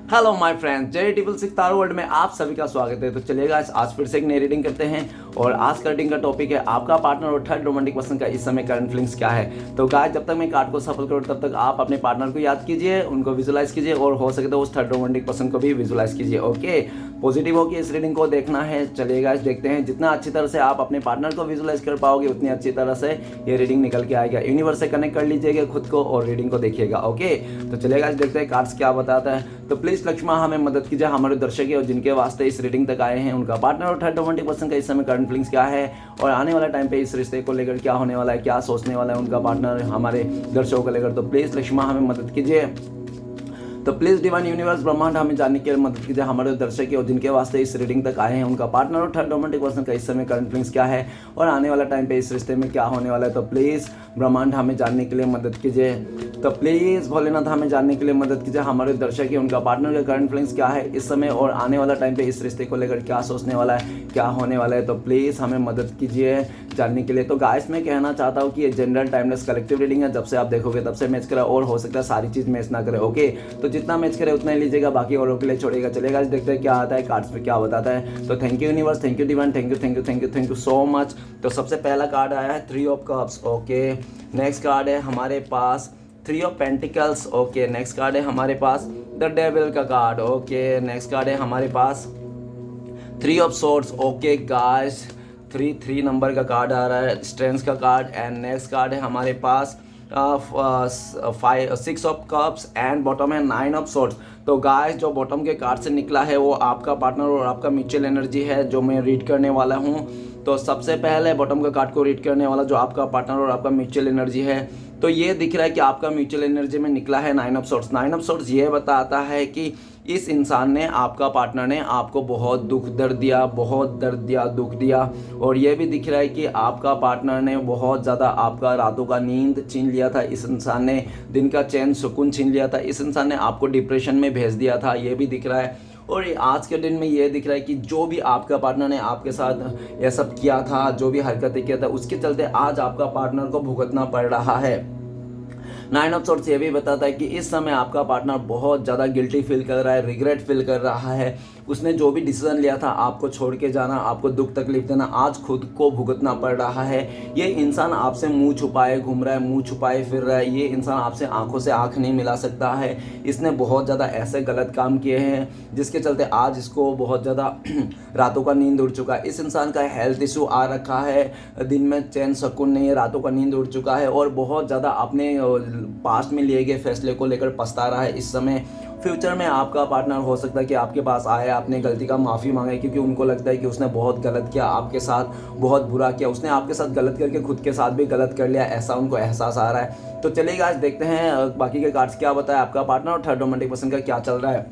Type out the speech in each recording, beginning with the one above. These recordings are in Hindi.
Hello my friends, J triple six taro world में आप सभी का स्वागत है। तो चलिएगा आज फिर से एक नई रीडिंग करते हैं और आज का रीडिंग का टॉपिक है आपका पार्टनर और थर्ड रोमांटिक पर्सन का इस समय करंट फीलिंग्स क्या है। तो गाइस, जब तक मैं कार्ड को सफल करूँ तब तक आप अपने पार्टनर को याद कीजिए, उनको विजुलाइज कीजिए और हो सके तो उस थर्ड रोमांटिक पर्सन को भी विजुलाइज कीजिए। ओके, पॉजिटिव होकर इस रीडिंग को देखना है। चलिए गाइस देखते हैं, जितना अच्छी तरह से आप अपने पार्टनर को विजुलाइज कर पाओगे उतनी अच्छी तरह से ये रीडिंग निकल के आएगा। यूनिवर्स से कनेक्ट कर लीजिएगा खुद को और रीडिंग को देखिएगा। ओके, तो चलिए गाइस देखते हैं कार्ड्स क्या बताता है। तो प्लीज लक्ष्मा हमें मदद कीजिए, हमारे दर्शक और जिनके वास्ते इस रीडिंग तक आए हैं उनका पार्टनर और थर्ड रोमांटिक पर्सन का इस समय करंट फीलिंग्स क्या है और आने वाला टाइम पे इस रिश्ते को लेकर क्या होने वाला है, क्या सोचने वाला है उनका पार्टनर हमारे दर्शकों को लेकर। तो प्लीज लक्ष्मा हमें मदद कीजिए। तो प्लीज डिवाइन यूनिवर्स ब्रह्मांड हमें जानने के लिए मदद कीजिए, हमारे दर्शक और जिनके वास्ते इस रीडिंग तक आए हैं उनका पार्टनर और थर्ड रोमांटिक पर्सन का इस समय करंट फीलिंग्स क्या है और आने वाला टाइम पे इस रिश्ते में क्या होने वाला है। तो प्लीज ब्रह्मांड हमें जानने के लिए मदद कीजिए। तो प्लीज भोलेनाथ हमें जानने के लिए मदद कीजिए, हमारे दर्शक और उनका पार्टनर का करंट फीलिंग्स क्या है इस समय और आने वाला टाइम पे इस रिश्ते को लेकर क्या सोचने वाला है, क्या होने वाला है। तो प्लीज हमें मदद कीजिए जानने के लिए। तो गाइस, मैं कहना चाहता हूँ कि ये जनरल टाइमलेस कलेक्टिव रीडिंग है, जब से आप देखोगे तब से मैच करे और हो सकता है सारी चीज मैच ना करे। ओके, तो जितना मैच करे उतना ही लीजिएगा, बाकी औरों के लिए छोड़ेगा। चलेगा, देखते हैं क्या आता है कार्ड्स पे क्या बताता है। तो thank you universe, thank you divine, thank you thank you thank you thank you so much. तो सबसे पहला कार्ड आया है 3 of cups. Okay, next card है हमारे पास 3 of pentacles. Okay, next card है हमारे पास द डेविल का कार्ड। ओके, नेक्स्ट कार्ड है हमारे पास 3 of swords. Okay guys, 3 number का कार्ड आ रहा है, स्ट्रेंथ का कार्ड। एंड नेक्स्ट कार्ड है हमारे पास 6 ऑफ कप्स एंड बॉटम है 9 ऑफ सोर्ड्स। तो गाइस, जो बॉटम के कार्ड से निकला है वो आपका पार्टनर और आपका म्यूचुअल एनर्जी है जो मैं रीड करने वाला हूँ। तो सबसे पहले बॉटम का कार्ड को रीड करने वाला जो आपका पार्टनर और आपका म्यूचुअल एनर्जी है, तो ये दिख रहा है कि आपका म्यूचुअल एनर्जी में निकला है 9 ऑफ सोर्ड्स। 9 ऑफ सोर्ड्स ये बताता है कि इस इंसान ने, आपका पार्टनर ने आपको बहुत दुख दर्द दिया, बहुत दर्द दिया, दुख दिया। और ये भी दिख रहा है कि आपका पार्टनर ने बहुत ज़्यादा आपका रातों का नींद छीन लिया था, इस इंसान ने दिन का चैन सुकून छीन लिया था, इस इंसान ने आपको डिप्रेशन में भेज दिया था, ये भी दिख रहा है। और आज के दिन में ये दिख रहा है कि जो भी आपका पार्टनर ने आपके साथ ये सब किया था, जो भी हरकतें किया था, उसके चलते आज आपका पार्टनर को भुगतना पड़ रहा है। 9 ऑफ सोर्ड्स ये भी बताता है कि इस समय आपका पार्टनर बहुत ज़्यादा गिल्टी फील कर रहा है, रिग्रेट फील कर रहा है। उसने जो भी डिसीजन लिया था आपको छोड़ के जाना, आपको दुख तकलीफ देना, आज खुद को भुगतना पड़ रहा है। ये इंसान आपसे मुंह छुपाए घूम रहा है, मुंह छुपाए फिर रहा है। ये इंसान आपसे आंखों से आंख नहीं मिला सकता है। इसने बहुत ज़्यादा ऐसे गलत काम किए हैं जिसके चलते आज इसको बहुत ज़्यादा रातों का नींद उड़ चुका है। इस इंसान का हेल्थ इशू आ रखा है, दिन में चैन सुकून नहीं है, रातों का नींद उड़ चुका है और बहुत ज़्यादा अपने पास्ट में लिए गए फैसले को लेकर पछता रहा है इस समय। फ्यूचर में आपका पार्टनर हो सकता है कि आपके पास आए, अपने गलती का माफ़ी मांगे, क्योंकि उनको लगता है कि उसने बहुत गलत किया, आपके साथ बहुत बुरा किया, उसने आपके साथ गलत करके खुद के साथ भी गलत कर लिया, ऐसा उनको एहसास आ रहा है। तो चलिए आज देखते हैं बाकी के कार्ड्स क्या बताया आपका पार्टनर और थर्ड रोमांटिक पर्सन का क्या चल रहा है।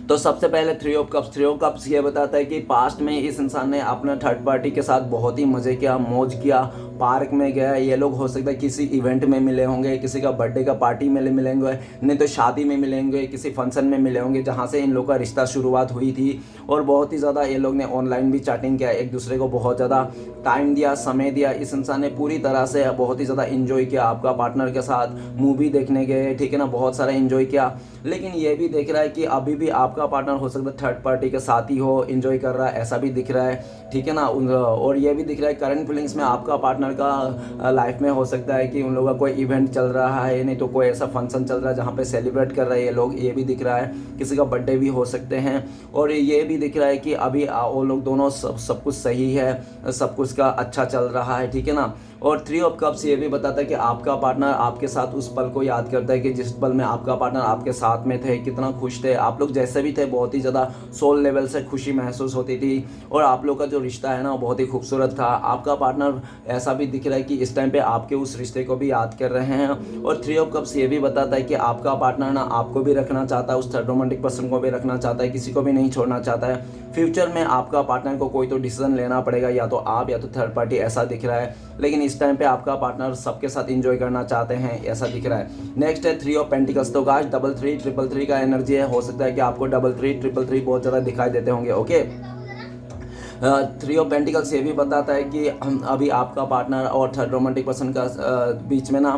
तो सबसे पहले 3 ऑफ कप्स। 3 ऑफ कप्स ये बताता है कि पास्ट में इस इंसान ने अपना थर्ड पार्टी के साथ बहुत ही मज़े किया, मौज किया, पार्क में गया। ये लोग हो सकता है किसी इवेंट में मिले होंगे, किसी का बर्थडे का पार्टी में मिलेंगे, नहीं तो शादी में मिलेंगे, किसी फंक्शन में मिले होंगे जहाँ से इन लोगों का रिश्ता शुरुआत हुई थी। और बहुत ही ज़्यादा ये लोग ने ऑनलाइन भी चैटिंग किया, एक दूसरे को बहुत ज़्यादा टाइम दिया, समय दिया। इस इंसान ने पूरी तरह से बहुत ही ज़्यादा इन्जॉय किया, आपका पार्टनर के साथ मूवी देखने गए, ठीक है ना, बहुत सारा इन्जॉय किया। लेकिन ये भी देख रहा है कि अभी भी आपका पार्टनर हो सकता है थर्ड पार्टी के साथ ही हो, एंजॉय कर रहा है, ऐसा भी दिख रहा है, ठीक है ना। और ये भी दिख रहा है करंट फीलिंग्स में आपका पार्टनर का लाइफ में हो सकता है कि उन लोगों का कोई इवेंट चल रहा है, नहीं तो कोई ऐसा फंक्शन चल रहा है जहाँ पे सेलिब्रेट कर रहे हैं ये लोग, ये भी दिख रहा है। किसी का बर्थडे भी हो सकते हैं। और ये भी दिख रहा है कि अभी वो लोग दोनों सब कुछ सही है, सब कुछ का अच्छा चल रहा है, ठीक है ना। और 3 ऑफ कप्स ये भी बताता है कि आपका पार्टनर आपके साथ उस पल को याद करता है कि जिस पल में आपका पार्टनर आपके साथ में थे, कितना खुश थे आप लोग, जैसे भी थे बहुत ही ज़्यादा सोल लेवल से खुशी महसूस होती थी। और आप लोग का जो रिश्ता है ना वो बहुत ही खूबसूरत था। आपका पार्टनर ऐसा भी दिख रहा है कि इस टाइम पे आपके उस रिश्ते को भी याद कर रहे हैं। और 3 ऑफ कप्स ये भी बताता है कि आपका पार्टनर ना आपको भी रखना चाहता है, उस थर्ड रोमांटिक पर्सन को भी रखना चाहता है, किसी को भी नहीं छोड़ना चाहता है। फ्यूचर में आपका पार्टनर को कोई तो डिसीजन लेना पड़ेगा, या तो आप या तो थर्ड पार्टी, ऐसा दिख रहा है। लेकिन इस टाइम पे आपका पार्टनर सबके साथ एंजॉय करना चाहते हैं, ऐसा दिख रहा है। नेक्स्ट है 3 ऑफ पेंटिकल्स। तो गाइस 333 333 का एनर्जी है, हो सकता है कि आपको 333 333 बहुत ज़्यादा दिखाई देते होंगे। ओके, थ्री ऑफ पेंटिकल्स ये भी बताता है कि अभी आपका पार्टनर और थर्ड रोमांटिक पर्सन का बीच में ना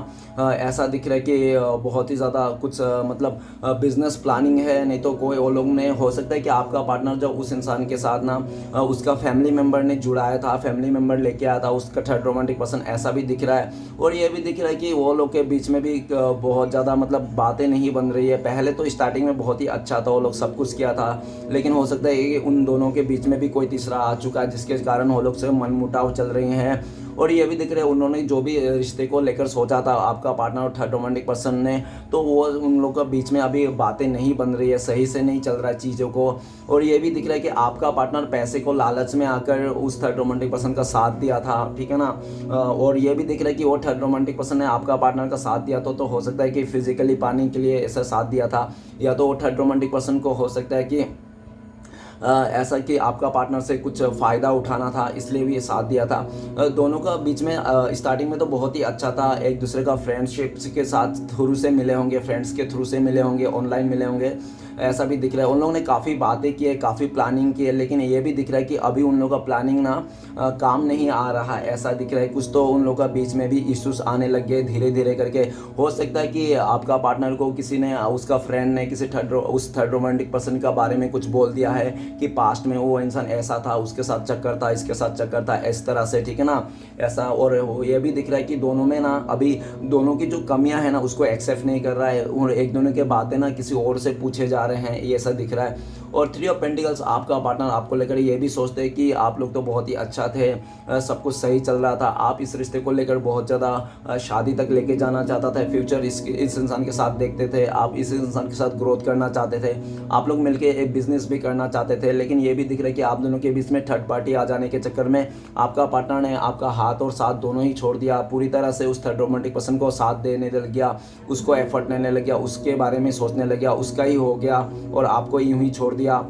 ऐसा दिख रहा है कि बहुत ही ज़्यादा कुछ मतलब बिजनेस प्लानिंग है, नहीं तो कोई वो लोग ने, हो सकता है कि आपका पार्टनर जब उस इंसान के साथ ना उसका फैमिली मेम्बर ने जुड़ाया था, फैमिली मेम्बर लेके आया था उसका थर्ड रोमांटिक पर्सन, ऐसा भी दिख रहा है। और ये भी दिख रहा है कि वो लोग के बीच में भी बहुत ज़्यादा मतलब बातें नहीं बन रही है। पहले तो स्टार्टिंग में बहुत ही अच्छा था, वो लोग सब कुछ किया था, लेकिन हो सकता है कि उन दोनों के बीच में भी कोई तीसरा आ चुका है, जिसके कारण वो लोग से मनमुटाव चल रही हैं। और ये भी दिख रहे हैं उन्होंने जो भी रिश्ते को लेकर सोचा था आपका पार्टनर और थर्ड रोमांटिक पर्सन ने, तो वो उन लोगों के बीच में अभी बातें नहीं बन रही है, सही से नहीं चल रहा है चीज़ों को। और ये भी दिख रहा है कि आपका पार्टनर पैसे को लालच में आकर उस थर्ड रोमांटिक पर्सन का साथ दिया था, ठीक है ना। और ये भी दिख रहा है कि वो थर्ड रोमांटिक पर्सन ने आपका पार्टनर का साथ दिया तो हो सकता है कि फिजिकली पाने के लिए ऐसा साथ दिया था, या तो वो थर्ड रोमांटिक पर्सन को हो सकता है कि ऐसा कि आपका पार्टनर से कुछ फ़ायदा उठाना था, इसलिए भी ये साथ दिया था। दोनों का बीच में स्टार्टिंग में तो बहुत ही अच्छा था, एक दूसरे का फ्रेंडशिप के साथ थ्रू से मिले होंगे, फ्रेंड्स के थ्रू से मिले होंगे, ऑनलाइन मिले होंगे, ऐसा भी दिख रहा है। उन लोगों ने काफ़ी बातें की है, काफ़ी प्लानिंग की है, लेकिन ये भी दिख रहा है कि अभी उन लोगों का प्लानिंग ना काम नहीं आ रहा है, ऐसा दिख रहा है। कुछ तो उन लोगों का बीच में भी इश्यूज आने लग गए धीरे धीरे करके। हो सकता है कि आपका पार्टनर को किसी ने, उसका फ्रेंड ने किसी उस थर्ड रोमांटिक पर्सन का बारे में कुछ बोल दिया है कि पास्ट में वो इंसान ऐसा था, उसके साथ चक्कर था, इसके साथ चक्कर था, इस तरह से, ठीक है ना, ऐसा। और ये भी दिख रहा है कि दोनों में ना अभी दोनों की जो कमियां हैं ना उसको एक्सेप्ट नहीं कर रहा है, और एक दोनों के बातें ना किसी और से पूछे जा रहे हैं, ये ऐसा दिख रहा है। और थ्री ऑफ पेंटिकल्स आपका पार्टनर आपको लेकर ये भी सोचते हैं कि आप लोग तो बहुत ही अच्छा थे, सब कुछ सही चल रहा था, आप इस रिश्ते को लेकर बहुत ज़्यादा शादी तक लेके जाना चाहता था, फ्यूचर इस इंसान के साथ देखते थे, आप इस इंसान के साथ ग्रोथ करना चाहते थे, आप लोग मिलके एक बिजनेस भी करना चाहते थे। लेकिन ये भी दिख रहा है कि आप दोनों के बीच में थर्ड पार्टी आ जाने के चक्कर में आपका पार्टनर ने आपका हाथ और साथ दोनों ही छोड़ दिया, पूरी तरह से उस थर्ड रोमांटिक पर्सन को साथ देने लग गया, उसको एफर्ट देने लग गया, उसके बारे में सोचने लग गया, उसका ही हो गया और आपको यूं ही छोड़ दिया।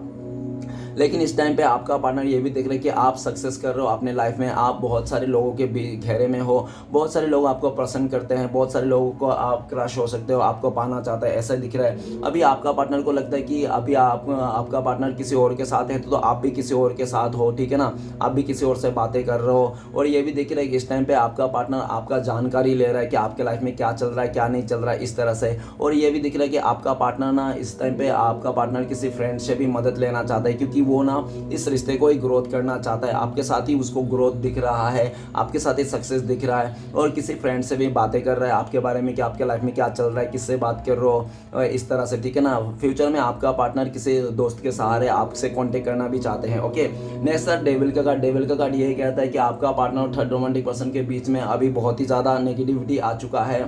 लेकिन इस टाइम पे आपका पार्टनर ये भी देख रहे हैं कि आप सक्सेस कर रहे हो अपने लाइफ में, आप बहुत सारे लोगों के घेरे में हो, बहुत सारे लोग आपको पसंद करते हैं, बहुत सारे लोगों को आप क्रश हो सकते हो, आपको पाना चाहता है, ऐसा दिख रहा है। अभी आपका पार्टनर को लगता है कि अभी आपका पार्टनर किसी और के साथ है तो आप भी किसी और के साथ हो, ठीक है ना, आप भी किसी और से बातें कर रहे हो। और ये भी दिख रहा है कि इस टाइम पे आपका पार्टनर आपका जानकारी ले रहा है कि आपके लाइफ में क्या चल रहा है, क्या नहीं चल रहा है, इस तरह से। और ये भी दिख रहा है कि आपका पार्टनर ना इस टाइम पे आपका पार्टनर किसी फ्रेंड से भी मदद लेना चाहता है, क्योंकि वो ना इस रिश्ते को ही ग्रोथ करना चाहता है, आपके साथ ही उसको ग्रोथ दिख रहा है, आपके साथ ही सक्सेस दिख रहा है। और किसी फ्रेंड से भी बातें कर रहा है आपके बारे में कि आपके लाइफ में क्या चल रहा है, किससे बात कर रहे हो, इस तरह से, ठीक है ना। फ्यूचर में आपका पार्टनर किसी दोस्त के सहारे आपसे कॉन्टेक्ट करना भी चाहते हैं। ओके, नेक्स्ट सर डेविल का कार्ड। डेविल का कार्ड यही कहता है कि आपका पार्टनर और थर्ड रोमांटिक पर्सन के बीच में अभी बहुत ही ज़्यादा नेगेटिविटी आ चुका है।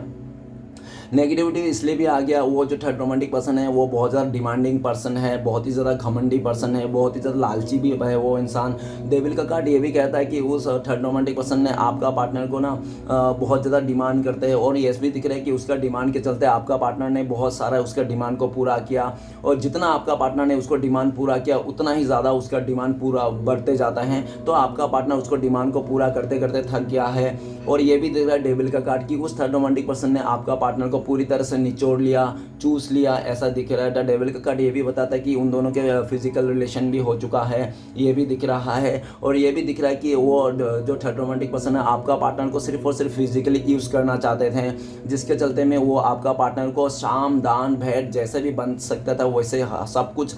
नेगेटिविटी इसलिए भी आ गया, वो जो थर्ड रोमांटिक पर्सन है वो बहुत ज़्यादा डिमांडिंग पर्सन है, बहुत ही ज़्यादा घमंडी पर्सन है, बहुत ही ज़्यादा लालची भी है वो इंसान। डेविल का कार्ड ये भी कहता है कि उस थर्ड रोमांटिक पर्सन ने आपका पार्टनर को ना बहुत ज़्यादा डिमांड करते हैं, और ये भी दिख रहा है कि उसका डिमांड के चलते आपका पार्टनर ने बहुत सारा उसका डिमांड को पूरा किया, और जितना आपका पार्टनर ने उसको डिमांड पूरा किया उतना ही ज़्यादा उसका डिमांड पूरा बढ़ते जाता है। तो आपका पार्टनर उसको डिमांड को पूरा करते करते थक गया है। और ये भी दिख रहा है डेविल का कार्ड कि उस थर्ड रोमांटिक पर्सन ने आपका पार्टनर को पूरी तरह से निचोड़ लिया, चूस लिया, ऐसा दिख रहा है। डेविल का कार्ड ये भी बताता है कि उन दोनों के फिजिकल रिलेशन भी हो चुका है, ये भी दिख रहा है। और ये भी दिख रहा है कि वो जो थर्ड रोमांटिक पर्सन है आपका पार्टनर को सिर्फ और सिर्फ फिजिकली यूज़ करना चाहते थे, जिसके चलते में वो आपका पार्टनर को शाम दान भेंट जैसे भी बन सकता था वैसे सब कुछ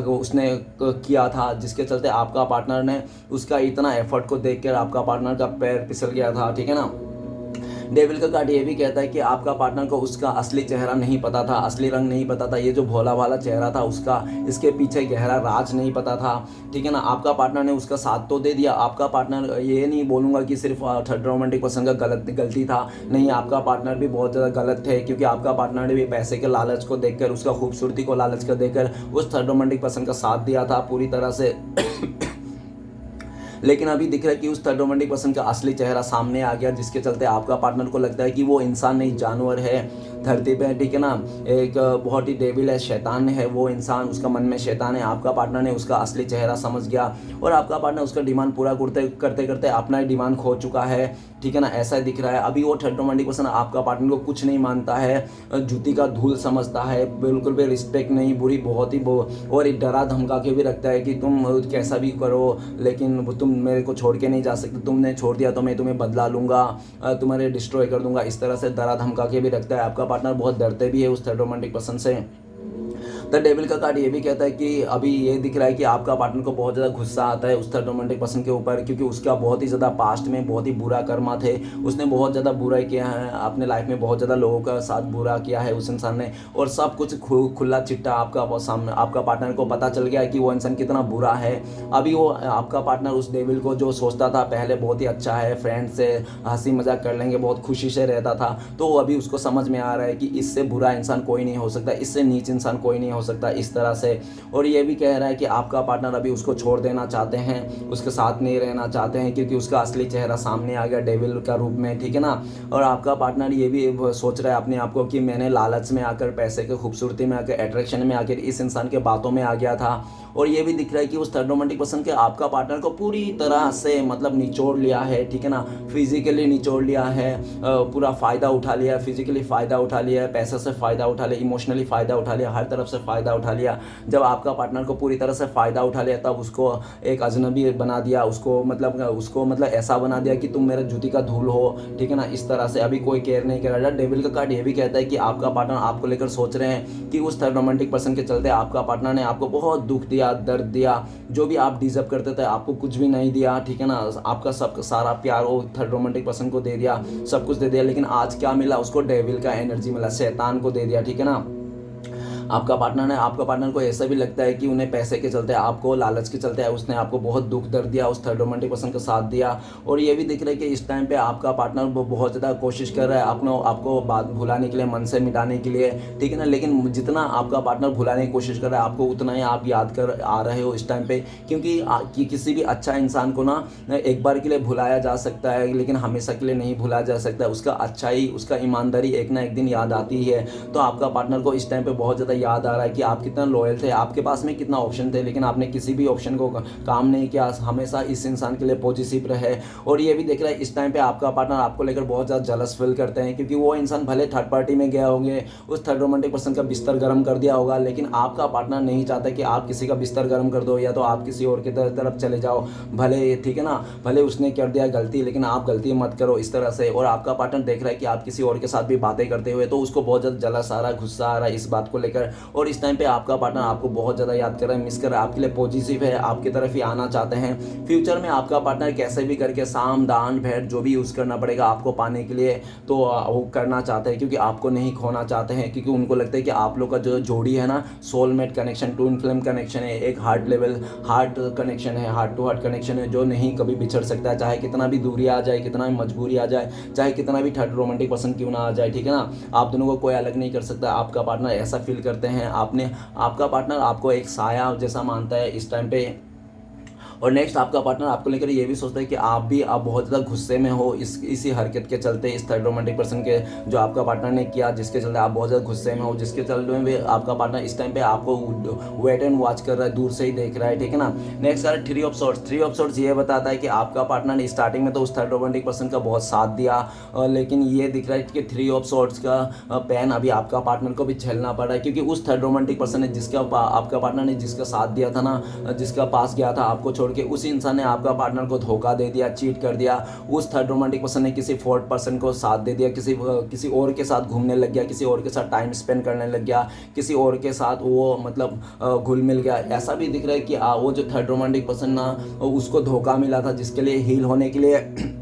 उसने किया था, जिसके चलते आपका पार्टनर ने उसका इतना एफर्ट को देखकर आपका पार्टनर का पैर फिसल गया था, ठीक है ना। डेविल का कार्ड ये भी कहता है कि आपका पार्टनर को उसका असली चेहरा नहीं पता था, असली रंग नहीं पता था, ये जो भोला भाला चेहरा था उसका, इसके पीछे गहरा राज नहीं पता था, ठीक है ना। आपका पार्टनर ने उसका साथ तो दे दिया, आपका पार्टनर, ये नहीं बोलूँगा कि सिर्फ थर्ड रोमांटिक पर्सन का गलती था, नहीं, आपका पार्टनर भी बहुत ज़्यादा गलत थे, क्योंकि आपका पार्टनर ने भी पैसे के लालच को देखकर, उसका खूबसूरती को लालच कर देकर उस थर्ड रोमांटिक पर्सन का साथ दिया था पूरी तरह से। लेकिन अभी दिख रहा है कि उस थर्ड रोमांटिक पर्सन का असली चेहरा सामने आ गया, जिसके चलते आपका पार्टनर को लगता है कि वो इंसान नहीं जानवर है। धरती पे, ठीक है ना, एक बहुत ही डेविल है, शैतान है वो इंसान, उसका मन में शैतान है। आपका पार्टनर ने उसका असली चेहरा समझ गया और आपका पार्टनर उसका डिमांड पूरा करते करते करते अपना ही डिमांड खो चुका है, ठीक है ना, ऐसा दिख रहा है। अभी वो थर्ड रोमांटिक पर्सन आपका पार्टनर को कुछ नहीं मानता है, जूती का धूल समझता है, बिल्कुल भी रिस्पेक्ट नहीं, बुरी बहुत ही और एक डरा धमका के भी रखता है कि तुम कैसा भी करो लेकिन तुम मेरे को छोड़ के नहीं जा सकते, तुमने छोड़ दिया तो मैं तुम्हें बदला लूँगा, तुम्हारे डिस्ट्रॉय कर दूंगा, इस तरह से डरा धमका के भी रखता है। आपका पार्टनर बहुत डरते भी है उस थर्ड रोमांटिक पर्सन से। द डेविल का कार्ड ये भी कहता है कि अभी ये दिख रहा है कि आपका पार्टनर को बहुत ज़्यादा गुस्सा आता है उस थर्ड रोमांटिक पर्सन के ऊपर, क्योंकि उसका बहुत ही ज़्यादा पास्ट में बहुत ही बुरा कर्मा थे, उसने बहुत ज़्यादा बुरा किया है अपने लाइफ में, बहुत ज़्यादा लोगों का साथ बुरा किया है उस इंसान ने, और सब कुछ खुला चिट्टा आपका सामने, आपका पार्टनर को पता चल गया कि वो इंसान कितना बुरा है। अभी वो आपका पार्टनर उस डेविल को जो सोचता था पहले बहुत ही अच्छा है, फ्रेंड से हंसी मजाक कर लेंगे, बहुत खुशी से रहता था, तो अभी उसको समझ में आ रहा है कि इससे बुरा इंसान कोई नहीं हो सकता, इससे नीच इंसान कोई नहीं हो सकता, इस तरह से। और ये भी कह रहा है कि आपका पार्टनर अभी उसको छोड़ देना चाहते हैं, उसके साथ नहीं रहना चाहते हैं, क्योंकि उसका असली चेहरा सामने आ गया डेविल का रूप में, ठीक है ना। और आपका पार्टनर ये भी सोच रहा है अपने आप को कि मैंने लालच में आकर, पैसे के खूबसूरती में आकर, अट्रैक्शन में आकर इस इंसान के बातों में आ गया था। और ये भी दिख रहा है कि उस थर्ड रोमांटिक पर्सन के आपका पार्टनर को पूरी तरह से मतलब निचोड़ लिया है, ठीक है ना, फिजिकली निचोड़ लिया है, पूरा फ़ायदा उठा लिया, फिजिकली फ़ायदा उठा लिया, पैसे से फ़ायदा उठा लिया, इमोशनली फ़ायदा उठा लिया, हर तरफ से फ़ायदा उठा लिया। जब आपका पार्टनर को पूरी तरह से फ़ायदा उठा लिया तब उसको एक अजनबी बना दिया, उसको मतलब ऐसा बना दिया कि तुम मेरे जूती का धूल हो, ठीक है ना, इस तरह से। अभी कोई केयर नहीं कर रहा। डेविल का कार्ड ये भी कहता है कि आपका पार्टनर आपको लेकर सोच रहे हैं कि उस थर्ड रोमांटिक पर्सन के चलते आपका पार्टनर ने आपको बहुत दुख दिया, दर्द दिया, जो भी आप डिजर्व करते थे आपको कुछ भी नहीं दिया, ठीक है ना, आपका सब सारा प्यार वो थर्ड रोमांटिक पर्सन को दे दिया, सब कुछ दे दिया, लेकिन आज क्या मिला उसको? डेविल का एनर्जी मिला, शैतान को दे दिया, ठीक है ना। आपका पार्टनर को ऐसा भी लगता है कि उन्हें पैसे के चलते, आपको लालच के चलते उसने आपको बहुत दुख दर्द दिया, उस थर्ड रोमांटिक पर्सन का साथ दिया। और ये भी दिख रहा है कि इस टाइम पे आपका पार्टनर बहुत ज़्यादा कोशिश कर रहा है आपको बात भुलाने के लिए, मन से मिटाने के लिए, ठीक है ना, लेकिन जितना आपका पार्टनर भुलाने की कोशिश कर रहा है आपको उतना ही आप याद कर आ रहे हो इस टाइम पे, क्योंकि किसी भी अच्छा इंसान को ना एक बार के लिए भुलाया जा सकता है लेकिन हमेशा के लिए नहीं भुलाया जा सकता है। उसका अच्छाई, उसका ईमानदारी एक ना एक दिन याद आती है। तो आपका पार्टनर को इस टाइम पे बहुत ज़्यादा याद आ रहा है कि आप कितना लॉयल थे, आपके पास में कितना ऑप्शन थे लेकिन आपने किसी भी ऑप्शन को काम नहीं किया, हमेशा इस इंसान के लिए पॉजिटिव रहे। और ये भी देख रहा है इस टाइम पे आपका पार्टनर आपको लेकर बहुत ज़्यादा जलस फील करते हैं, क्योंकि वो इंसान भले थर्ड पार्टी में गया होंगे, उस थर्ड रोमांटिक पर्सन का बिस्तर गर्म कर दिया होगा, लेकिन आपका पार्टनर नहीं चाहता कि आप किसी का बिस्तर गर्म कर दो या तो आप किसी और की तरफ चले जाओ, भले, ठीक है ना, भले उसने कर दिया गलती लेकिन आप गलती मत करो, इस तरह से। और आपका पार्टनर देख रहा है कि आप किसी और के साथ भी बातें करते हुए, तो उसको बहुत ज़्यादा जलस आ रहा है, गुस्सा आ रहा है इस बात को लेकर। और इस टाइम पे आपका पार्टनर आपको बहुत ज़्यादा याद कर रहा है, मिस कर रहा है, आपके लिए पॉजिटिव है, आपकी तरफ ही आना चाहते हैं। फ्यूचर में आपका पार्टनर कैसे भी करके साम दान भेंट जो भी यूज़ करना पड़ेगा आपको पाने के लिए, तो वो करना चाहते हैं, क्योंकि आपको नहीं खोना चाहते हैं, क्योंकि उनको लगता है कि आप लोग का जो जोड़ी है ना, soulmate connection, twin flame connection है, एक हार्ट कनेक्शन है, हार्ट टू हार्ट कनेक्शन है, जो नहीं कभी बिछड़ सकता है, चाहे कितना भी दूरी आ जाए, कितना भी मजबूरी आ जाए, चाहे कितना भी थर्ड रोमांटिक पर्सन क्यों ना आ जाए, ठीक है ना, आप दोनों को कोई अलग नहीं कर सकता। आपका पार्टनर ऐसा फील करते हैं, आपका पार्टनर आपको एक साया जैसा मानता है इस टाइम पे। और नेक्स्ट आपका पार्टनर आपको लेकर ये भी सोचता है कि आप बहुत ज़्यादा गुस्से में हो इसी हरकत के चलते, इस थर्ड रोमांटिक पर्सन के जो आपका पार्टनर ने किया, जिसके चलते आप बहुत ज़्यादा गुस्से में हो, जिसके चलते में आपका पार्टनर इस टाइम पे आपको वेट एंड वॉच कर रहा है, दूर से ही देख रहा है, ठीक है ना। नेक्स्ट है थ्री ऑफ सॉर्ड्स ये बताता है कि आपका पार्टनर ने स्टार्टिंग में तो उस थर्ड रोमांटिक पर्सन का बहुत साथ दिया, लेकिन ये दिख रहा है कि थ्री ऑफ सॉर्ड्स का पेन अभी आपका पार्टनर को भी झेलना पड़ रहा है, क्योंकि उस थर्ड रोमांटिक पर्सन ने आपका पार्टनर ने जिसका साथ दिया था ना, जिसका पास गया था आपको छोड़ के, उसी इंसान ने आपका पार्टनर को धोखा दे दिया, चीट कर दिया। उस थर्ड रोमांटिक पर्सन ने किसी फोर्थ पर्सन को साथ दे दिया, किसी और के साथ घूमने लग गया, किसी और के साथ टाइम स्पेंड करने लग गया, किसी और के साथ वो मतलब घुल मिल गया। ऐसा भी दिख रहा है कि वो जो थर्ड रोमांटिक पर्सन ना, उसको धोखा मिला था, जिसके लिए हील होने के लिए,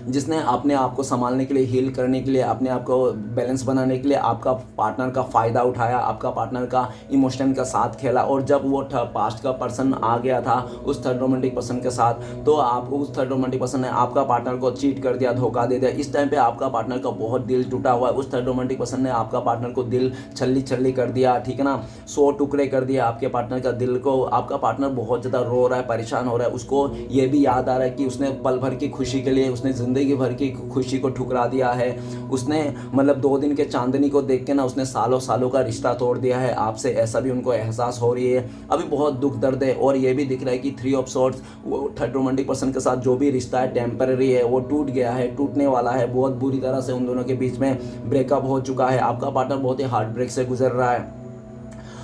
जिसने अपने आप को संभालने के लिए, हील करने के लिए, अपने आप को बैलेंस बनाने के लिए आपका पार्टनर का फ़ायदा उठाया, आपका पार्टनर का इमोशन का साथ खेला। और जब वो पास्ट का पर्सन आ गया था उस थर्ड रोमांटिक पर्सन के साथ, तो उस थर्ड रोमांटिक पर्सन ने आपका पार्टनर को चीट कर दिया, धोखा दे दिया। इस टाइम पे आपका पार्टनर का बहुत दिल टूटा हुआ है। उस थर्ड रोमांटिक पर्सन ने आपका पार्टनर को दिल छल्ली कर दिया, ठीक है ना, 100 टुकड़े कर दिया आपके पार्टनर का दिल को। आपका पार्टनर बहुत ज़्यादा रो रहा है, परेशान हो रहा है। उसको ये भी याद आ रहा है कि उसने पल भर की खुशी के लिए उसने ज़िंदगी भर की खुशी को ठुकरा दिया है। उसने मतलब 2 दिन के चांदनी को देख के ना उसने सालों सालों का रिश्ता तोड़ दिया है आपसे, ऐसा भी उनको एहसास हो रही है। अभी बहुत दुख दर्द है और ये भी दिख रहा है कि 3 ऑफ सॉर्ड्स वो थर्ड रोमांटिक पर्सन के साथ जो भी रिश्ता है टेम्पररी है, वो टूट गया है, टूटने वाला है। बहुत बुरी तरह से उन दोनों के बीच में ब्रेकअप हो चुका है। आपका पार्टनर बहुत ही हार्ट ब्रेक से गुजर रहा है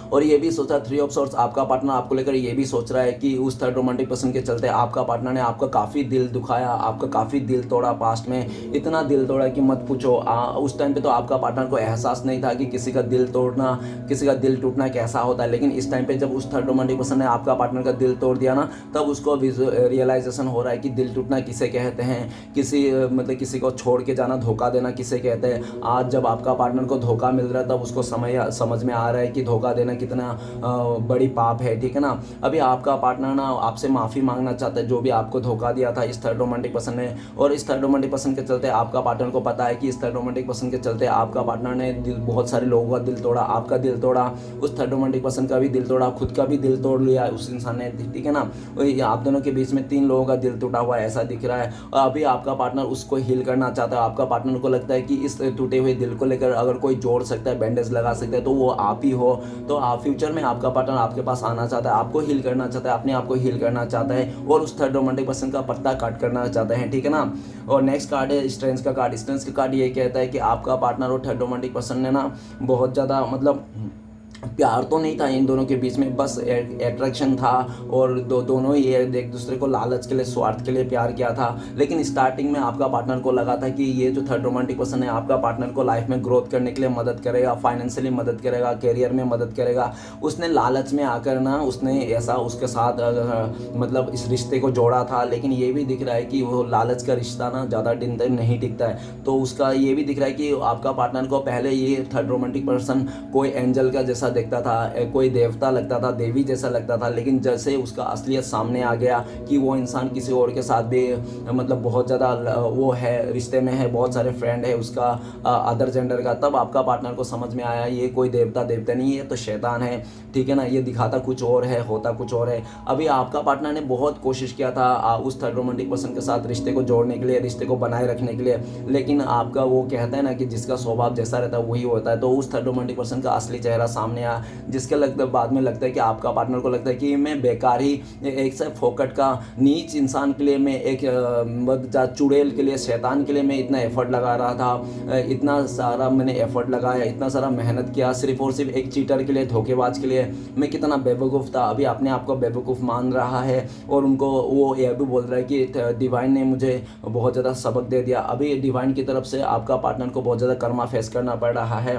और ये भी सोचा 3 ऑफ सॉर्ड्स आपका पार्टनर आपको लेकर ये भी सोच रहा है कि उस थर्ड रोमांटिक पर्सन के चलते आपका पार्टनर ने आपका काफ़ी दिल दुखाया, आपका काफ़ी दिल तोड़ा पास्ट में, इतना दिल तोड़ा कि मत पूछो। उस टाइम पे तो आपका पार्टनर को एहसास नहीं था कि किसी का दिल तोड़ना, किसी का दिल टूटना कैसा होता है, लेकिन इस टाइम पे जब उस थर्ड रोमांटिक पर्सन ने आपका पार्टनर का दिल तोड़ दिया ना, तब उसको रियलाइजेशन हो रहा है कि दिल टूटना किसे कहते हैं, मतलब किसी को छोड़ के जाना, धोखा देना किसे कहते हैं। आज जब आपका पार्टनर को धोखा मिल रहा है तब उसको समझ में आ रहा है कि धोखा देना कितना बड़ी पाप है, ठीक है ना। अभी आपका पार्टनर ना आपसे माफ़ी मांगना चाहता है जो भी आपको धोखा दिया था इस थर्ड रोमांटिक पर्सन ने, और इस थर्ड रोमांटिक पर्सन के चलते आपका पार्टनर को पता है कि इस थर्ड रोमांटिक पर्सन के चलते आपका पार्टनर ने बहुत सारे लोगों का दिल तोड़ा, आपका दिल तोड़ा, उस थर्ड रोमांटिक पर्सन का भी दिल तोड़ा, खुद का भी दिल तोड़ लिया उस इंसान ने, ठीक है ना। वही आप दोनों के बीच में 3 लोगों का दिल टूटा हुआ ऐसा दिख रहा है। और अभी आपका पार्टनर उसको हील करना चाहता है। आपका पार्टनर को लगता है कि इस टूटे हुए दिल को लेकर अगर कोई जोड़ सकता है, बैंडेज लगा सकता है तो वो आप ही हो। तो आप फ्यूचर में आपका पार्टनर आपके पास आना चाहता है, आपको हील करना चाहता है, अपने आप को हील करना चाहता है और उस थर्ड रोमांटिक पर्सन का पत्ता काट करना चाहते हैं, ठीक है ना। और नेक्स्ट कार्ड है स्ट्रेंथ का कार्ड। स्ट्रेंथ का कार्ड ये कहता है कि आपका पार्टनर और थर्ड रोमांटिक पर्सन ने ना बहुत ज़्यादा मतलब प्यार तो नहीं था इन दोनों के बीच में, बस एट्रैक्शन था और दोनों ही एक दूसरे को लालच के लिए, स्वार्थ के लिए प्यार किया था। लेकिन स्टार्टिंग में आपका पार्टनर को लगा था कि ये जो थर्ड रोमांटिक पर्सन है आपका पार्टनर को लाइफ में ग्रोथ करने के लिए मदद करेगा, फाइनेंशियली मदद करेगा, कैरियर में मदद करेगा। उसने लालच में आकर ना उसने ऐसा उसके साथ मतलब इस रिश्ते को जोड़ा था। लेकिन ये भी दिख रहा है कि वो लालच का रिश्ता ना ज़्यादा दिन तक नहीं टिकता है। तो उसका ये भी दिख रहा है कि आपका पार्टनर को पहले ये थर्ड रोमांटिक पर्सन कोई एंजल का जैसा देखता था, कोई देवता लगता था, देवी जैसा लगता था। लेकिन जैसे उसका असलियत सामने आ गया कि वो इंसान किसी और के साथ भी मतलब बहुत ज़्यादा वो है, रिश्ते में है, बहुत सारे फ्रेंड है उसका अदर जेंडर का, तब आपका पार्टनर को समझ में आया ये कोई देवता नहीं है, तो शैतान है, ठीक है ना। ये दिखाता कुछ और है, होता कुछ और है। अभी आपका पार्टनर ने बहुत कोशिश किया था उस थर्ड रोमांटिक पर्सन के साथ रिश्ते को जोड़ने के लिए, रिश्ते को बनाए रखने के लिए, लेकिन आपका वो कहता है ना कि जिसका स्वभाव जैसा रहता है वही होता है। तो उस थर्ड रोमांटिक पर्सन का असली चेहरा सामने आया, जिसके लगता है बाद में लगता है कि आपका पार्टनर को लगता है कि मैं बेकार ही एक से फोकट का नीच इंसान के लिए, मैं एक चुड़ैल के लिए, शैतान के लिए मैं इतना एफर्ट लगा रहा था, इतना सारा मैंने एफर्ट लगाया, इतना सारा मेहनत किया सिर्फ और सिर्फ एक चीटर के लिए, धोखेबाज के लिए, मैं कितना बेवकूफ़ था। अभी अपने आप को बेवकूफ़ मान रहा है और उनको वो यह भी बोल रहा है कि डिवाइन ने मुझे बहुत ज़्यादा सबक दे दिया। अभी डिवाइन की तरफ से आपका पार्टनर को बहुत ज़्यादा कर्मा फेस करना पड़ रहा है,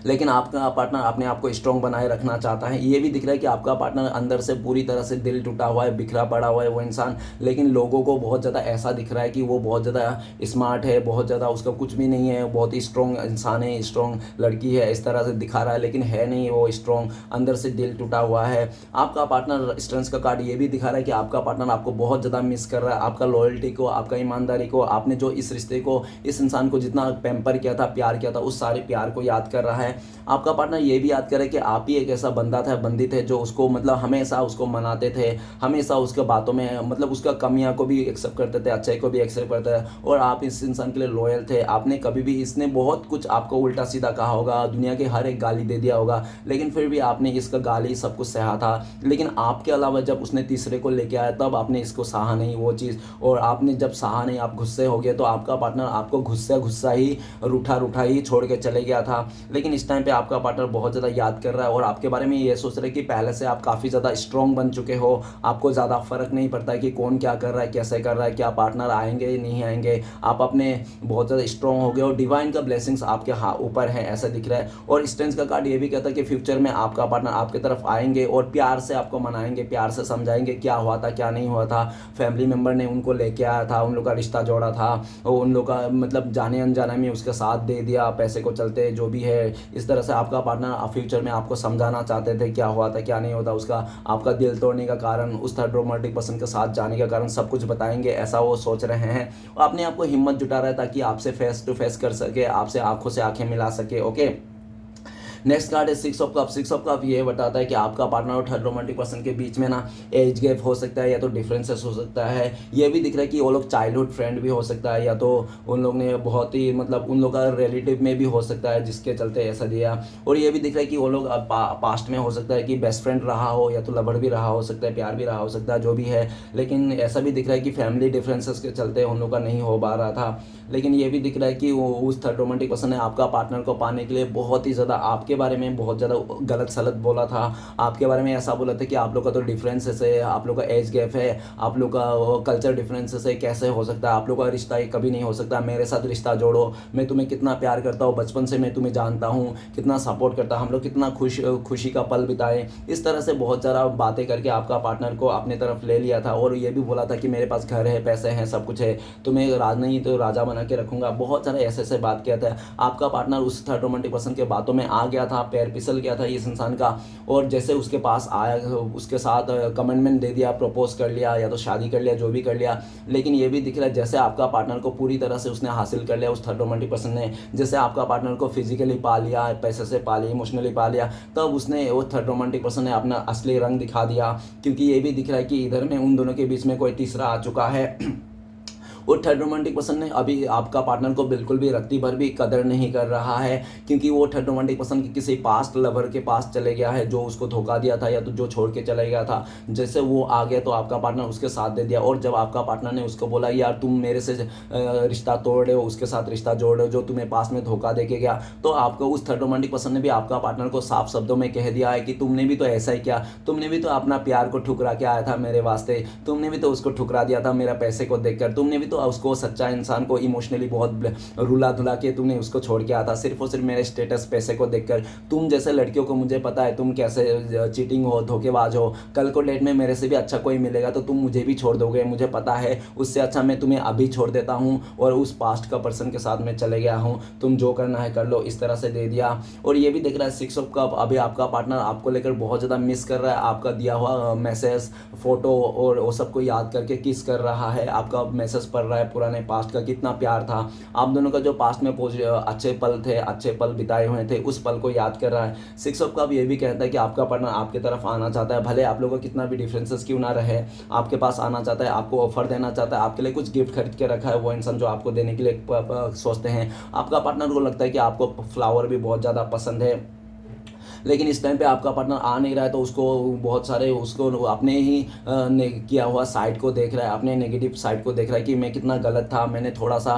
लेकिन आपका पार्टनर अपने आप को स्ट्रॉन्ग बनाए रखना चाहता है। ये भी दिख रहा है कि आपका पार्टनर अंदर से पूरी तरह से दिल टूटा हुआ है, बिखरा पड़ा हुआ है वो इंसान, लेकिन लोगों को बहुत ज़्यादा ऐसा दिख रहा है कि वो बहुत ज़्यादा स्मार्ट है, बहुत ज़्यादा उसका कुछ भी नहीं है, बहुत ही स्ट्रॉन्ग इंसान है, स्ट्रॉन्ग लड़की है, इस तरह से दिखा रहा है, लेकिन है नहीं वो स्ट्रॉन्ग, अंदर से दिल टूटा हुआ है। आपका पार्टनर स्ट्रेंथ का कार्ड ये भी दिखा रहा है कि आपका पार्टनर आपको बहुत ज़्यादा मिस कर रहा है, आपका लॉयल्टी को, आपका ईमानदारी को, आपने जो इस रिश्ते को, इस इंसान को जितना पैम्पर किया था, प्यार किया था, उस सारे प्यार को याद कर रहा है। आपका पार्टनर ये भी याद करे कि आप ही एक ऐसा बंदा था, बंदी थे जो उसको मतलब हमेशा उसको मनाते थे, हमेशा उसके बातों में मतलब उसका कमियां को भी एक्सेप्ट करते थे, अच्छाई को भी एक्सेप्ट करते थे, और आप इस इंसान के लिए लॉयल थे। आपने कभी भी, इसने बहुत कुछ आपको उल्टा सीधा कहा होगा, दुनिया के हर एक गाली दे दिया होगा, लेकिन फिर भी आपने इसका गाली सब कुछ सहा था। लेकिन आपके अलावा जब उसने तीसरे को लेके आया तब आपने इसको सहा नहीं वो चीज़, और आपने जब सहा नहीं, आप गुस्से हो गए, तो आपका पार्टनर आपको गुस्सा ही रूठा ही छोड़ के चले गया था। लेकिन इस टाइम पे आपका पार्टनर बहुत ज़्यादा याद कर रहा है और आपके बारे में ये सोच रहा है कि पहले से आप काफ़ी ज़्यादा स्ट्रॉन्ग बन चुके हो, आपको ज़्यादा फर्क नहीं पड़ता है कि कौन क्या कर रहा है, कैसे कर रहा है, क्या पार्टनर आएंगे नहीं आएंगे, आप अपने बहुत ज़्यादा स्ट्रॉन्ग हो गए और डिवाइन का ब्लेसिंग्स आपके ऊपर है ऐसा दिख रहा है। और स्ट्रेंथ का कार्ड ये भी कहता है कि फ्यूचर में आपका पार्टनर आपकी तरफ आएंगे और प्यार से आपको मनाएंगे, प्यार से समझाएंगे क्या हुआ था, क्या नहीं हुआ था, फैमिली मेम्बर ने उनको लेके आया था, उन लोग का रिश्ता जोड़ा था, और उन लोग का मतलब जाने अनजाने में उसका साथ दे दिया, पैसे को चलते जो भी है। इस तरह से आपका पार्टनर फ्यूचर में आपको समझाना चाहते थे क्या हुआ था, क्या नहीं होता, उसका आपका दिल तोड़ने का कारण, उस थर्ड रोमांटिक पर्सन के साथ जाने का कारण सब कुछ बताएंगे, ऐसा वो सोच रहे हैं। और अपने आप को हिम्मत जुटा रहा है ताकि आपसे फेस टू फेस कर सके, आपसे आंखों से आंखें मिला सके। ओके, नेक्स्ट कार्ड है six of cup. Six of cup ये बताता है कि आपका पार्टनर और थर्ड रोमांटिक पर्सन के बीच में ना एज गैप हो सकता है या तो डिफरेंसेस हो सकता है। ये भी दिख रहा है कि वो लोग चाइल्डहुड फ्रेंड भी हो सकता है या तो उन लोग ने बहुत ही मतलब उन लोग का रिलेटिव में भी हो सकता है जिसके चलते ऐसा दिया। और ये भी दिख रहा है कि वो लोग पास्ट में हो सकता है कि बेस्ट फ्रेंड रहा हो या तो लवर भी रहा हो सकता है, प्यार भी रहा हो सकता है, जो भी है। लेकिन ऐसा भी दिख रहा है कि फैमिली डिफरेंसेस के चलते उन लोग का नहीं हो पा रहा था। लेकिन ये भी दिख रहा है कि वो उस थर्ड रोमांटिक पर्सन ने आपका पार्टनर को पाने के लिए बहुत ही ज़्यादा आपके बारे में बहुत ज़्यादा गलत सलत बोला था। आपके बारे में ऐसा बोला था कि आप लोग का तो डिफरेंसेस है, आप लोग का एज गैप है, आप लोग का कल्चर डिफरेंसेस है, कैसे हो सकता है, आप लोग का रिश्ता कभी नहीं हो सकता, मेरे साथ रिश्ता जोड़ो, मैं तुम्हें कितना प्यार करता हूँ, बचपन से मैं तुम्हें जानता हूँ, कितना सपोर्ट करता, हम लोग कितना खुशी का पल बिताए। इस तरह से बहुत ज़्यादा बातें करके आपका पार्टनर को अपने तरफ ले लिया था। और ये भी बोला था कि मेरे पास घर है, पैसे हैं, सब कुछ है, तुम्हें नहीं तो राजा बना के रखूंगा। बहुत सारे ऐसे बात किया था। आपका पार्टनर उस थर्ड रोमांटिक पर्सन के बातों में आ गया था, पैर फिसल गया था इस इंसान का। और जैसे उसके पास आया उसके साथ कमिटमेंट दे दिया, प्रपोज कर लिया या तो शादी कर लिया, जो भी कर लिया। लेकिन ये भी दिख रहा है जैसे आपका पार्टनर को पूरी तरह से उसने हासिल कर लिया उस थर्ड रोमांटिक पर्सन ने। जैसे आपका पार्टनर को फिजिकली पा लिया, पैसे से पा लिया, इमोशनली पा लिया, तब उसने वो थर्ड रोमांटिक पर्सन ने अपना असली रंग दिखा दिया। क्योंकि ये भी दिख रहा है कि इधर में उन दोनों के बीच में कोई तीसरा आ चुका है। और थर्ड रोमांटिक पर्सन ने अभी आपका पार्टनर को बिल्कुल भी रत्ती भर भी कदर नहीं कर रहा है। क्योंकि वो थर्ड रोमांटिक पर्सन किसी पास्ट लवर के पास चले गया है जो उसको धोखा दिया था या तो जो छोड़ के चले गया था। जैसे वो आ गया तो आपका पार्टनर उसके साथ दे दिया। और जब आपका पार्टनर ने उसको बोला यार तुम मेरे से रिश्ता तोड़ रहे हो, उसके साथ रिश्ता जोड़ रहे हो जो तुम्हें पास में धोखा दे के गया, तो आपको उस थर्ड रोमांटिक पर्सन ने भी आपका पार्टनर को साफ शब्दों में कह दिया है कि तुमने भी तो ऐसा ही किया, तुमने भी तो अपना प्यार को ठुकरा के आया था मेरे वास्ते, तुमने भी तो उसको ठुकरा दिया था मेरा पैसे को देखकर, तुमने भी तो उसको सच्चा इंसान को इमोशनली बहुत रुला धुला के तुमने उसको छोड़ के आया था सिर्फ और सिर्फ मेरे स्टेटस पैसे को देखकर। तुम जैसे लड़कियों को मुझे पता है तुम कैसे चीटिंग हो, धोखेबाज हो। कल को डेट में मेरे से भी अच्छा कोई मिलेगा तो तुम मुझे भी छोड़ दोगे, मुझे पता है। उससे अच्छा मैं तुम्हें अभी छोड़ देता हूँ और उस पास्ट का पर्सन के साथ मैं चले गया हूँ, तुम जो करना है कर लो। इस तरह से दे दिया। और ये भी देख रहा है सिक्स ऑफ कप, अभी आपका पार्टनर आपको लेकर बहुत ज़्यादा मिस कर रहा है। आपका दिया हुआ मैसेज, फोटो और वो सबको याद करके किस कर रहा है, आपका मैसेज पढ़ रहा है पुराने पास्ट का, कितना प्यार था आप दोनों का, जो पास्ट में अच्छे पल थे, अच्छे पल बिताए हुए थे, उस पल को याद कर रहा है। सिक्स ऑफ कप ये भी कहता है कि आपका पार्टनर आपकी तरफ आना चाहता है, भले आप लोगों को कितना भी डिफरेंसेस क्यों ना रहे, आपके पास आना चाहता है, आपको ऑफर देना चाहता है, आपके लिए कुछ गिफ्ट खरीद के रखा है वो इंसान जो आपको देने के लिए सोचते हैं। आपका पार्टनर को लगता है कि आपको फ्लावर भी बहुत ज़्यादा पसंद है। लेकिन इस टाइम पे आपका पार्टनर आ नहीं रहा है तो उसको बहुत सारे उसको अपने ही किया हुआ साइड को देख रहा है, अपने नेगेटिव साइड को देख रहा है कि मैं कितना गलत था, मैंने थोड़ा सा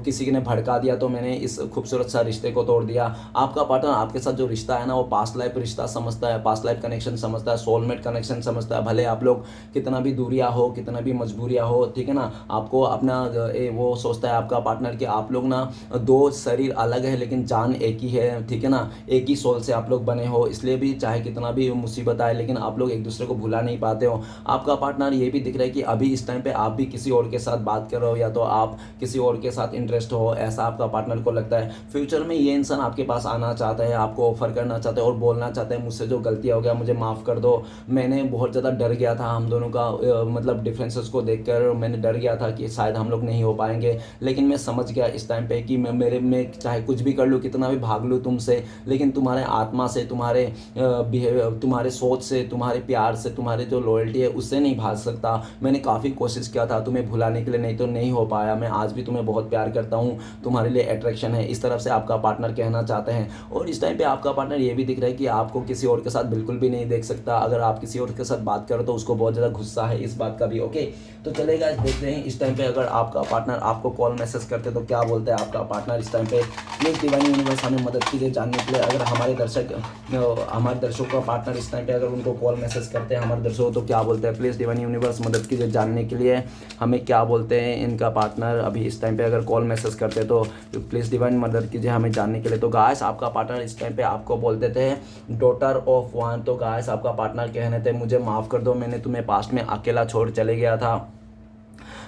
किसी ने भड़का दिया तो मैंने इस खूबसूरत सा रिश्ते को तोड़ दिया। आपका पार्टनर आपके साथ जो रिश्ता है ना वो पास्ट लाइफ रिश्ता समझता है, पास्ट लाइफ कनेक्शन समझता है, सोलमेट कनेक्शन समझता है। भले आप लोग कितना भी दूरियाँ हो, कितना भी मजबूरियाँ हो, ठीक है ना, आपको अपना वो सोचता है आपका पार्टनर कि आप लोग ना दो शरीर अलग है लेकिन जान एक ही है, ठीक है ना, एक ही सोल से आप लोग बने हो। इसलिए भी चाहे कितना भी मुसीबत आए लेकिन आप लोग एक दूसरे को भुला नहीं पाते हो। आपका पार्टनर ये भी दिख रहा है कि अभी इस टाइम पे आप भी किसी और के साथ बात कर रहे हो या तो आप किसी और के साथ इंटरेस्ट हो, ऐसा आपका पार्टनर को लगता है। फ्यूचर में ये इंसान आपके पास आना चाहता है, आपको ऑफर करना चाहता है और बोलना चाहता है मुझसे जो गलतियाँ हो गया मुझे माफ़ कर दो, मैंने बहुत ज़्यादा डर गया था हम दोनों का मतलब डिफरेंसेस को देखकर मैंने डर गया था कि शायद हम लोग नहीं हो पाएंगे। लेकिन मैं समझ गया इस टाइम पे कि मैं चाहे कुछ भी कर लूँ, कितना भी भाग लूँ तुमसे, लेकिन तुम्हारे आत्मा से, तुम्हारे बिहेवियर, तुम्हारे सोच से, तुम्हारे प्यार से, तुम्हारे जो लॉयल्टी है उससे नहीं भाग सकता। मैंने काफ़ी कोशिश किया था तुम्हें भुलाने के लिए, नहीं तो नहीं हो पाया। मैं आज भी तुम्हें बहुत प्यार करता हूँ, तुम्हारे लिए अट्रैक्शन है, इस तरफ से आपका पार्टनर कहना चाहते हैं। और इस टाइम पे आपका पार्टनर ये भी दिख रहा है कि आपको किसी और के साथ बिल्कुल भी नहीं देख सकता। अगर आप किसी और के साथ बात करो तो उसको बहुत ज़्यादा गुस्सा है इस बात का भी। ओके, तो चलेगा, देखते हैं इस टाइम पे अगर आपका पार्टनर आपको कॉल मैसेज करते तो क्या बोलते हैं आपका पार्टनर इस टाइम पे। प्लीज़ डिवाइन यूनिवर्स हमें मदद कीजिए जानने के लिए। अगर हमारे दर्शकों का पार्टनर इस टाइम पे अगर उनको कॉल मैसेज करते हैं हमारे दर्शकों तो क्या बोलते हैं। प्लीज़ डिवाइन यूनिवर्स मदद कीजिए जानने के लिए हमें क्या बोलते हैं इनका पार्टनर अभी इस टाइम पे अगर कॉल मैसेज करते हैं तो प्लीज़ डिवाइन मदद कीजिए हमें जानने के लिए। तो गाइस आपका पार्टनर इस टाइम पे आपको बोलते थे डॉटर ऑफ वन। तो गाइस आपका पार्टनर कहने थे मुझे माफ़ कर दो, मैंने तुम्हें पास्ट में अकेला छोड़ चले गया था।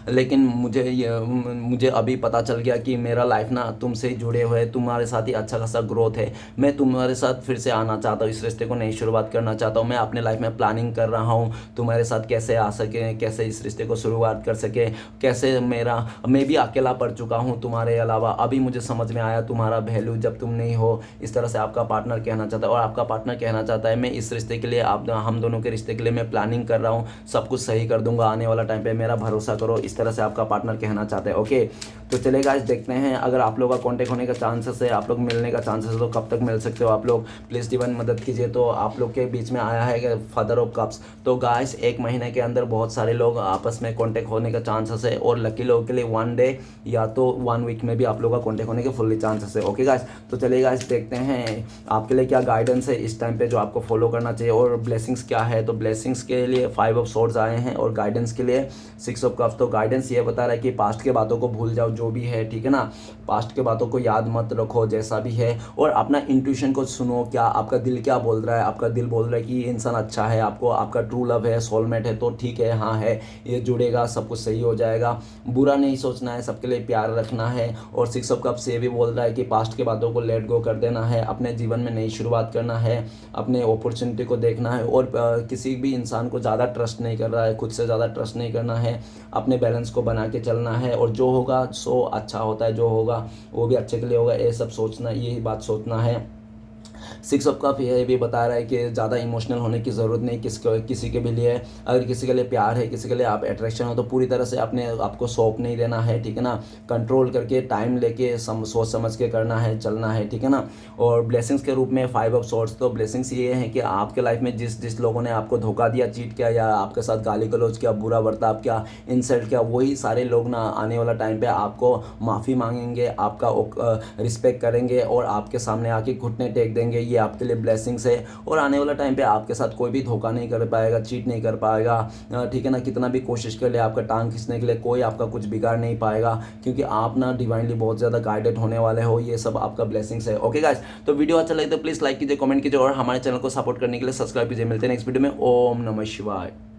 लेकिन मुझे अभी पता चल गया कि मेरा लाइफ ना तुमसे ही जुड़े हुए, तुम्हारे साथ ही अच्छा खासा ग्रोथ है। मैं तुम्हारे साथ फिर से आना चाहता हूँ, इस रिश्ते को नई शुरुआत करना चाहता हूँ। मैं अपने लाइफ में प्लानिंग कर रहा हूँ तुम्हारे साथ कैसे आ सके, कैसे इस रिश्ते को शुरुआत कर सके, कैसे मैं भी अकेला पड़ चुका हूँ तुम्हारे अलावा। अभी मुझे समझ में आया तुम्हारा वैल्यू जब तुम नहीं हो। इस तरह से आपका पार्टनर कहना चाहता है, और आपका पार्टनर कहना चाहता है मैं इस रिश्ते के लिए, हम दोनों के रिश्ते के लिए मैं प्लानिंग कर रहा हूँ, सब कुछ सही कर दूंगा आने वाला टाइम पे, मेरा भरोसा करो। इस तरह से आपका पार्टनर कहना चाहता है। ओके, तो चलेगा, आज देखते हैं। अगर आप लोगों का कॉन्टेक्ट होने का चांसेस है, आप लोग मिलने का चांसेस है, तो कब तक मिल सकते हो आप लोग, प्लीज़ डिवाइन मदद कीजिए। तो आप लोग के बीच में आया है फादर ऑफ कप्स। तो गाइस 1 महीने के अंदर बहुत सारे लोग आपस में कॉन्टेक्ट होने का चांसेस है, और लकी लोगों के लिए 1 डे या तो 1 वीक में भी आप लोगों का कॉन्टेक्ट होने के फुल्ली चांसेस है। ओके गाइस, तो चलिए गाइस देखते हैं आपके लिए क्या गाइडेंस है इस टाइम पे जो आपको फॉलो करना चाहिए, और ब्लेसिंग्स क्या है। तो ब्लेसिंग्स के लिए 5 ऑफ सोर्ड्स आए हैं, और गाइडेंस के लिए 6 ऑफ कप्स। तो गाइडेंस ये बता रहा है कि पास्ट के बातों को भूल जाओ, जो भी है, ठीक है ना। पास्ट के बातों को याद मत रखो जैसा भी है, और अपना इंट्यूशन को सुनो, क्या आपका दिल क्या बोल रहा है। आपका दिल बोल रहा है कि ये इंसान अच्छा है, आपको आपका ट्रू लव है, सोलमेट है, तो ठीक है, हाँ है, ये जुड़ेगा, सब कुछ सही हो जाएगा। बुरा नहीं सोचना है, सबके लिए प्यार रखना है। और 6 ऑफ कप्स ये भी बोल रहा है कि पास्ट के बातों को लेट गो कर देना है, अपने जीवन में नई शुरुआत करना है, अपने अपॉर्चुनिटी को देखना है, और किसी भी इंसान को ज़्यादा ट्रस्ट नहीं कर रहा है, खुद से ज़्यादा ट्रस्ट नहीं करना है, अपने बैलेंस को बना के चलना है, और जो होगा सो अच्छा होता है, जो होगा वो भी अच्छे के लिए होगा, ये सब सोचना, यही बात सोचना है। 6 ऑफ कप ये भी बता रहा है कि ज़्यादा इमोशनल होने की ज़रूरत नहीं किसी के भी लिए। अगर किसी के लिए प्यार है, किसी के लिए आप अट्रैक्शन हो, तो पूरी तरह से अपने आपको सौंप नहीं देना है, ठीक है ना। कंट्रोल करके, टाइम लेके, सोच समझ के करना है, चलना है, ठीक है ना। और ब्लेसिंग्स के रूप में 5 ऑफ सोर्ड्स। तो ब्लेसिंग्स ये हैं कि आपके लाइफ में जिस लोगों ने आपको धोखा दिया, चीट किया, या आपके साथ गाली गलौज किया, बुरा बर्ताव किया, इंसल्ट किया, वही सारे लोग ना आने वाला टाइम पे आपको माफ़ी मांगेंगे, आपका रिस्पेक्ट करेंगे, और आपके सामने आके घुटने टेक देंगे। ये आपके लिए ब्लेसिंग्स है, और आने वाला टाइम पे आपके साथ कोई भी धोखा नहीं कर पाएगा, चीट नहीं कर पाएगा, ठीक है ना। कितना भी कोशिश कर ले आपका टांग खींचने के लिए, कोई आपका कुछ बिगाड़ नहीं पाएगा, क्योंकि आप ना डिवाइनली बहुत ज़्यादा गाइडेड होने वाले हो। ये सब आपका ब्लेसिंग्स है। ओके गाइस, तो वीडियो अच्छा लगे तो प्लीज़ लाइक कीजिए, कमेंट कीजिए, और हमारे चैनल को सपोर्ट करने के लिए सब्सक्राइब कीजिए। मिलते हैं नेक्स्ट वीडियो में। ओम नमः शिवाय।